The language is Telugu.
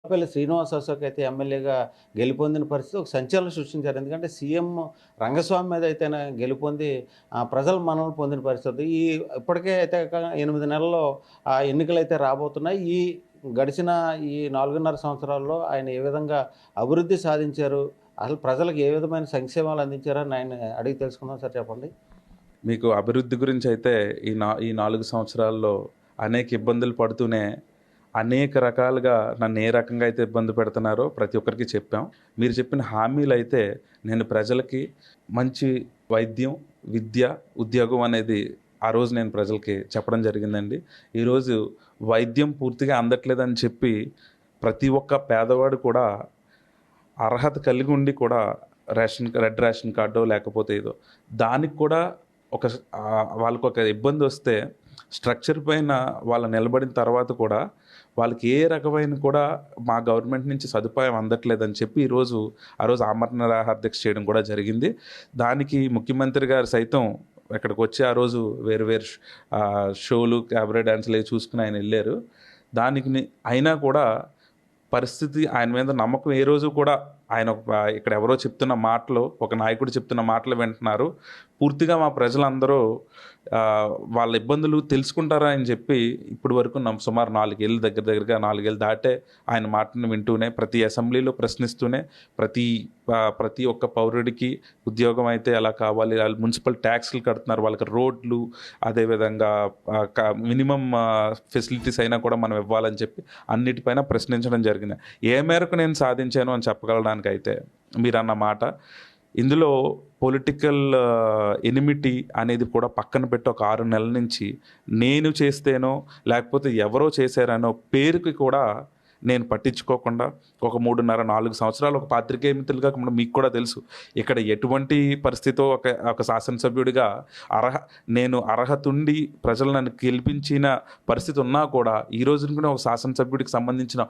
కొత్తపల్లి శ్రీనివాస్ అశోక్ అయితే ఎమ్మెల్యేగా గెలుపొందిన పరిస్థితి ఒక సంచలనం సృష్టించారు. ఎందుకంటే సీఎం రంగస్వామి మీద అయితేనే గెలుపొంది ప్రజల మన్ననలు పొందిన పరిస్థితి. ఇప్పటికే అయితే 8 నెలల్లో ఎన్నికలైతే రాబోతున్నాయి. గడిచిన ఈ 4.5 సంవత్సరాల్లో ఆయన ఏ విధంగా అభివృద్ధి సాధించారు? అసలు ప్రజలకు ఏ విధమైన సంక్షేమాలు అందించారని ఆయన అడిగి తెలుసుకుందాం సార్, చెప్పండి. మీకు అభివృద్ధి గురించయితే ఈ 4 సంవత్సరాల్లో అనేక ఇబ్బందులు పడుతూనే, అనేక రకాలుగా నన్ను ఏ రకంగా అయితే ఇబ్బంది పెడుతున్నారో ప్రతి ఒక్కరికి చెప్పాం. మీరు చెప్పిన హామీలైతే నేను ప్రజలకి మంచి వైద్యం, విద్య, ఉద్యోగం అనేది ఆ రోజు నేను ప్రజలకి చెప్పడం జరిగిందండి. ఈరోజు వైద్యం పూర్తిగా అందట్లేదని చెప్పి ప్రతి ఒక్క పేదవాడు కూడా అర్హత కలిగి ఉండి కూడా రెడ్ రేషన్ కార్డో లేకపోతే ఏదో దానికి కూడా వాళ్ళకొక ఇబ్బందొస్తే స్ట్రక్చర్ పైన వాళ్ళు నిలబడిన తర్వాత కూడా వాళ్ళకి ఏ రకమైన కూడా మా గవర్నమెంట్ నుంచి సదుపాయం అందట్లేదని చెప్పి ఆ రోజు ఆమరణ నిరాహార దీక్ష చేయడం కూడా జరిగింది. దానికి ముఖ్యమంత్రి గారు సైతం ఇక్కడికి వచ్చి ఆ రోజు వేరు వేరు షోలు, క్యాబరే డాన్సులు అవి చూసుకుని ఆయన వెళ్ళారు. అయినా కూడా పరిస్థితి ఆయన మీద నమ్మకం ఏ రోజు కూడా ఆయన ఇక్కడ ఎవరో చెప్తున్న మాటలు, ఒక నాయకుడు చెప్తున్న మాటలు వింటున్నారు. పూర్తిగా మా ప్రజలందరూ వాళ్ళ ఇబ్బందులు తెలుసుకుంటారా అని చెప్పి ఇప్పటి వరకు సుమారు 4 ఏళ్ళు దగ్గరగా 4 ఏళ్ళు దాటే ఆయన మాటను వింటూనే, ప్రతి అసెంబ్లీలో ప్రశ్నిస్తూనే, ప్రతి ఒక్క పౌరుడికి ఉద్యోగం అయితే ఎలా కావాలి, వాళ్ళు మున్సిపల్ ట్యాక్స్లు కడుతున్నారు, వాళ్ళకి రోడ్లు, అదేవిధంగా మినిమం ఫెసిలిటీస్ అయినా కూడా మనం ఇవ్వాలని చెప్పి అన్నిటిపైన ప్రశ్నించడం జరిగింది. ఏ మేరకు నేను సాధించాను అని చెప్పగలడానికి అయితే మీరన్న మాట, ఇందులో పొలిటికల్ ఎనిమిటీ అనేది కూడా పక్కన పెట్టి ఒక 6 నెలల నుంచి నేను చేస్తేనో లేకపోతే ఎవరో చేశారనో పేరుకి కూడా నేను పట్టించుకోకుండా ఒక 3.5-4 సంవత్సరాలు ఒక పాత్రికేయ మిత్రులుగా మీకు కూడా తెలుసు ఇక్కడ ఎటువంటి పరిస్థితో ఒక శాసనసభ్యుడిగా నేను అర్హత ఉండి ప్రజలు నన్ను గెలిపించిన పరిస్థితి ఉన్నా కూడా ఈ రోజున కూడా ఒక శాసనసభ్యుడికి సంబంధించిన